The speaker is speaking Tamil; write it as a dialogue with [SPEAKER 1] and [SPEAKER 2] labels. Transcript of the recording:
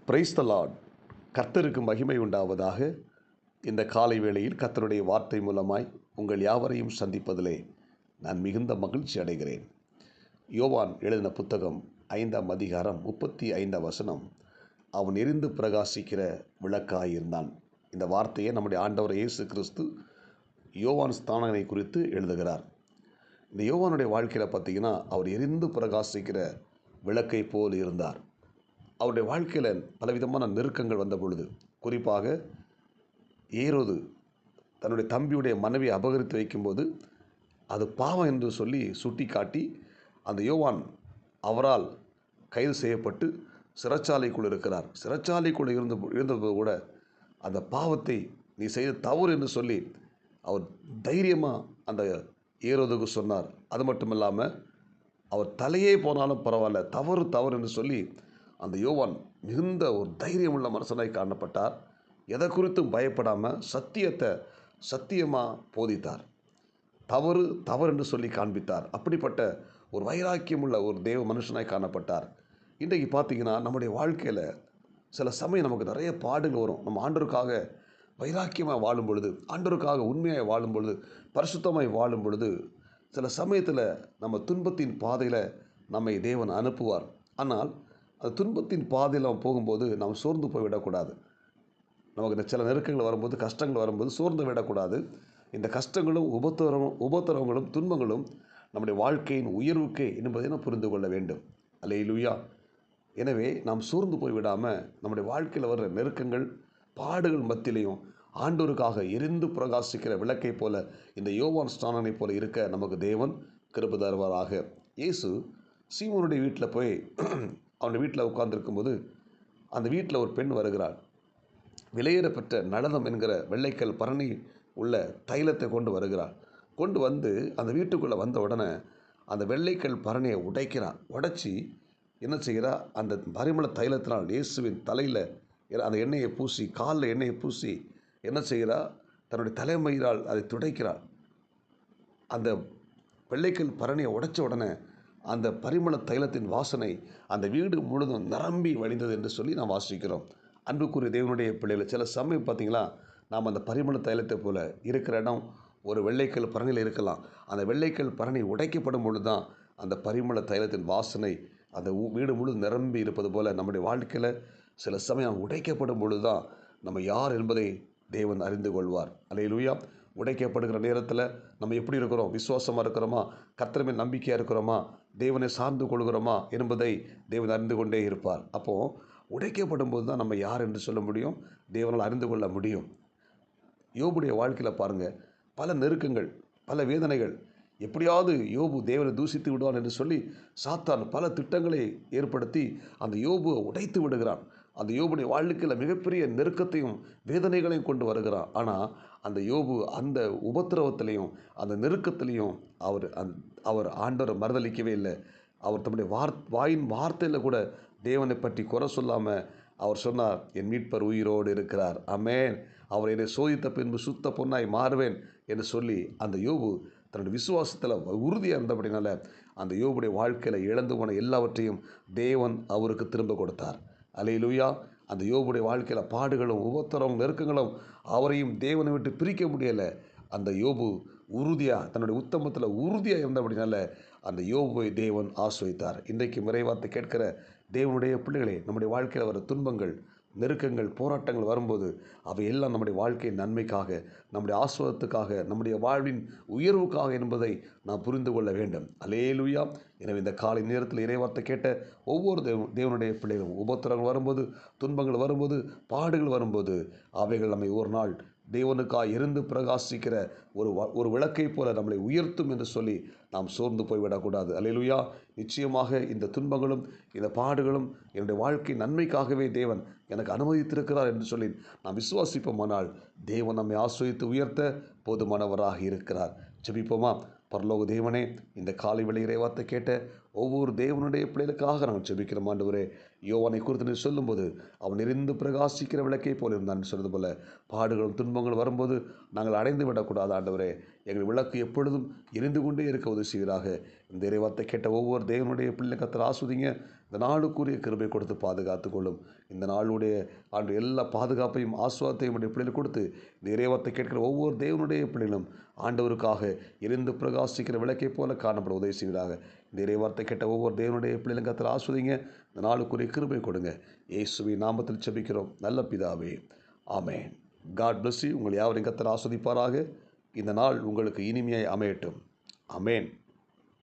[SPEAKER 1] Praise the Lord. கர்த்தருக்கு மகிமை உண்டாவதாக. இந்த காலை வேளையில் கர்த்தருடைய வார்த்தை மூலமாய் உங்கள் யாவரையும் சந்திப்பதிலே நான் மிகுந்த மகிழ்ச்சி அடைகிறேன். யோவான் எழுதின புத்தகம் 5ஆம் அதிகாரம் 35ஆம் வசனம், அவன் எரிந்து பிரகாசிக்கிற விளக்காயிருந்தான். இந்த வார்த்தையை நம்முடைய ஆண்டவர் இயேசு கிறிஸ்து யோவான் ஸ்நானகனை குறித்து எழுதுகிறார். இந்த யோவானுடைய வாழ்க்கையில் பார்த்தீங்கன்னா, அவர் எரிந்து பிரகாசிக்கிற விளக்கை போல் இருந்தார். அவருடைய வாழ்க்கையில் பலவிதமான நெருக்கங்கள் வந்த பொழுது, குறிப்பாக ஏரோது தன்னுடைய தம்பியுடைய மனைவியை அபகரித்து வைக்கும்போது அது பாவம் என்று சொல்லி சுட்டி காட்டி அந்த யோவான் அவரால் கைது செய்யப்பட்டு சிறைச்சாலைக்குள் இருக்கிறார். சிறைச்சாலைக்குள் இருந்தபோது கூட அந்த பாவத்தை நீ செய்த தவறு என்று சொல்லி அவர் தைரியமாக அந்த ஏரோதுக்கு சொன்னார். அது மட்டும் இல்லாமல் அவர் தலையே போனாலும் பரவாயில்ல, தவறு தவறு என்று சொல்லி அந்த யோவான் மிகுந்த ஒரு தைரியமுள்ள மனுஷனாய் காணப்பட்டார். எதை குறித்தும் பயப்படாமல் சத்தியத்தை சத்தியமாக போதித்தார். தவறு தவறு என்று சொல்லி காண்பித்தார். அப்படிப்பட்ட ஒரு வைராக்கியமுள்ள ஒரு தேவ மனுஷனாய் காணப்பட்டார். இன்றைக்கு பார்த்தீங்கன்னா, நம்முடைய வாழ்க்கையில் சில சமயம் நமக்கு நிறைய பாடுகள் வரும். நம்ம ஆண்டவருக்காக வைராக்கியமாக வாழும் பொழுது, ஆண்டவருக்காக உண்மையாக வாழும் பொழுது, பரிசுத்தமாய் வாழும் பொழுது, சில சமயத்தில் நம்ம துன்பத்தின் பாதையில் நம்மை தேவன் அனுப்புவார். ஆனால் அந்த துன்பத்தின் பாதையில் நம்ம போகும்போது நாம் சோர்ந்து போய் விடக்கூடாது. நமக்கு இந்த சில நெருக்கங்கள் வரும்போது, கஷ்டங்கள் வரும்போது சோர்ந்து விடக்கூடாது. இந்த கஷ்டங்களும் உபத்திரவங்களும் துன்பங்களும் நம்முடைய வாழ்க்கையின் உயர்வுக்கே என்பதை நாம் புரிந்து கொள்ள வேண்டும். அல்லேலூயா. எனவே நாம் சோர்ந்து போய் விடாமல் நம்முடைய வாழ்க்கையில் வர்ற நெருக்கங்கள் பாடுகள் மத்தியிலையும் ஆண்டவருக்காக எரிந்து பிரகாசிக்கிற விளக்கை போல, இந்த யோவான் ஸ்நானனை போல இருக்க நமக்கு தேவன் கிருபை தருவாராக. இயேசு சீமோனுடைய வீட்டில் போய் அவனுடைய வீட்டில் உட்கார்ந்துருக்கும்போது அந்த வீட்டில் ஒரு பெண் வருகிறாள். விலையேறப்பெற்ற நளதம் என்கிற வெள்ளைக்கல் பரணி உள்ள தைலத்தை கொண்டு வருகிறாள். கொண்டு வந்து அந்த வீட்டுக்குள்ளே வந்த உடனே அந்த வெள்ளைக்கல் பரணியை உடைக்கிறான். உடைச்சி என்ன செய்கிறா, அந்த பரிமள தைலத்தினால் இயேசுவின் தலையில் அந்த எண்ணெயை பூசி, காலில் எண்ணெயை பூசி என்ன செய்கிறா, தன்னுடைய தலைமயிரால் அதை துடைக்கிறாள். அந்த வெள்ளைக்கல் பரணியை உடைச்ச உடனே அந்த பரிமள தைலத்தின் வாசனை அந்த வீடு முழுதும் நிரம்பி வழிந்தது என்று சொல்லி நாம் வாசிக்கிறோம். அன்புக்குரிய தேவனுடைய பிள்ளைகள், சில சமயம் பார்த்திங்களா, நாம் அந்த பரிமள தைலத்தை போல் இருக்கிற இடம் ஒரு வெள்ளைக்கல் பரணியில் இருக்கலாம். அந்த வெள்ளைக்கல் பரணி உடைக்கப்படும் பொழுது தான் அந்த பரிமள தைலத்தின் வாசனை அந்த வீடு முழு நிரம்பி இருப்பது போல் நம்முடைய வாழ்க்கையில் சில சமயம் உடைக்கப்படும் பொழுது தான் நம்ம யார் என்பதை தேவன் அறிந்து கொள்வார். அல்லேலூயா. உடைக்கப்படுகிற நேரத்தில் நம்ம எப்படி இருக்கிறோம்? விசுவாசமாக இருக்கிறோமா? கர்த்தர் மேல் நம்பிக்கையாக இருக்கிறோமா? தேவனை சார்ந்து கொள்கிறோமா என்பதை தேவன் அறிந்து கொண்டே இருப்பார். அப்போது உடைக்கப்படும் போது தான் நம்ம யார் என்று சொல்ல முடியும், தேவனால் அறிந்து கொள்ள முடியும். யோபுடைய வாழ்க்கையில் பாருங்கள், பல நெருக்கங்கள், பல வேதனைகள். எப்படியாவது யோபு தேவனை தூசித்து விடுவான் என்று சொல்லி சாத்தான் பல திட்டங்களை ஏற்படுத்தி அந்த யோபுவை உடைத்து விடுகிறான். அந்த யோபுடைய வாழ்க்கையில் மிகப்பெரிய நெருக்கத்தையும் வேதனைகளையும் கொண்டு வருகிறான். ஆனால் அந்த யோபு அந்த உபத்திரவத்திலையும் அந்த நெருக்கத்திலையும் அவர் ஆண்டவரை மறுதளிக்கவே இல்லை. அவர் தம்முடைய வாயின் வார்த்தையில் கூட தேவனை பற்றி குறை சொல்லாமல் அவர் சொன்னார், என் மீட்பர் உயிரோடு இருக்கிறார், ஆமென், அவர் என்னை சோதித்த பின்பு சுத்த பொன்னாய் மாறுவேன் என்று சொல்லி அந்த யோபு தன்னுடைய விசுவாசத்தில் உறுதியாக இருந்தபடினால அந்த யோபுடைய வாழ்க்கையில் இழந்து போன எல்லாவற்றையும் தேவன் அவருக்கு திரும்ப கொடுத்தார். அல்லேலூயா. அந்த யோபுடைய வாழ்க்கையில் பாடுகளும் உபத்திரமும் நெருக்கங்களும் அவரையும் தேவனை விட்டு பிரிக்க முடியலை. அந்த யோபு உறுதியாக தன்னுடைய உத்தமத்தில் உறுதியாக இருந்தபடினால அந்த யோபுவை தேவன் ஆசீர்வதித்தார். இன்றைக்கு இறைவார்த்தை கேட்கிற தேவனுடைய பிள்ளைகளே, நம்முடைய வாழ்க்கையில் வர துன்பங்கள், நெருக்கங்கள், போராட்டங்கள் வரும்போது அவை எல்லாம் நம்முடைய வாழ்க்கையின் நன்மைக்காக, நம்முடைய ஆசீர்வாதத்துக்காக, நம்முடைய வாழ்வின் உயர்வுக்காக என்பதை நாம் புரிந்து கொள்ள வேண்டும். அல்லேலூயா. எனவே இந்த காலை நேரத்தில் இறைவார்த்தை கேட்ட ஒவ்வொரு தேவனுடைய பிள்ளைகளும் உபத்திரங்கள் வரும்போது, துன்பங்கள் வரும்போது, பாடுகள் வரும்போது அவைகள் நம்மை ஒரு நாள் தேவனுக்காக எரிந்து பிரகாசிக்கிற ஒரு விளக்கை போல நம்மளை உயர்த்தும் என்று சொல்லி நாம் சோர்ந்து போய்விடக்கூடாது. அல்லேலூயா. நிச்சயமாக இந்த துன்பங்களும் இந்த பாடுகளும் என்னுடைய வாழ்க்கை நன்மைக்காகவே தேவன் எனக்கு அனுமதித்திருக்கிறார் என்று சொல்லி நாம் விசுவாசிப்போமானால் தேவன் நம்மை ஆசீர்வதித்து உயர்த்த போதுமானவராக இருக்கிறார். ஜெபிப்போமா. பரலோக தேவனே, இந்த காலை வேளை இறைவார்த்தை கேட்ட ஒவ்வொரு தேவனுடைய பிள்ளைகளுக்காக நாங்கள் ஜெபிக்கிறோம் ஆண்டவரே. யோவானை குறித்து நீர் சொல்லும்போது அவன் எரிந்து பிரகாசிக்கிற விளக்கை போல இருந்தான் சொன்னது போல பாடுகளும் துன்பங்களும் வரும்போது நாங்கள் அடைந்து விடக்கூடாது ஆண்டவரே. எங்கள் விளக்கு எப்பொழுதும் எரிந்து கொண்டே இருக்க உதவி செய்வீராக. இந்த இறைவார்த்தை கேட்ட ஒவ்வொரு தேவனுடைய பிள்ளை கர்த்தர் ஆஸ்வதிங்க. இந்த நாளுக்குரிய கிருபை கொடுத்து பாதுகாத்துக் கொள்ளும். இந்த நாளுடைய ஆண்டு எல்லா பாதுகாப்பையும் ஆசுவாதத்தையும் உடைய பிள்ளைகளுக்கு கொடுத்து இந்த இறைவார்த்தை கேட்கிற ஒவ்வொரு தேவனுடைய பிள்ளைகளும் ஆண்டவருக்காக எரிந்து பிரகாசிக்கிற விளக்கை போல காணப்பட உதவி செய்வீராக. இந்த இறைவார்த்தை கேட்ட ஒவ்வொரு தேவனுடைய பிள்ளைகளும் கர்த்தர் ஆஸ்வதிங்க. இந்த நாளுக்குரிய கிருபை கொடுங்க. இயேசுவின் நாமத்தில் ஜெபிக்கிறோம் நல்ல பிதாவே, ஆமென். God bless you. உங்கள் யாவரையும் கர்த்தர் ஆஸ்வதிப்பாராக. இந்த நாள் உங்களுக்கு இனிமையாய் அமையட்டும். ஆமென்.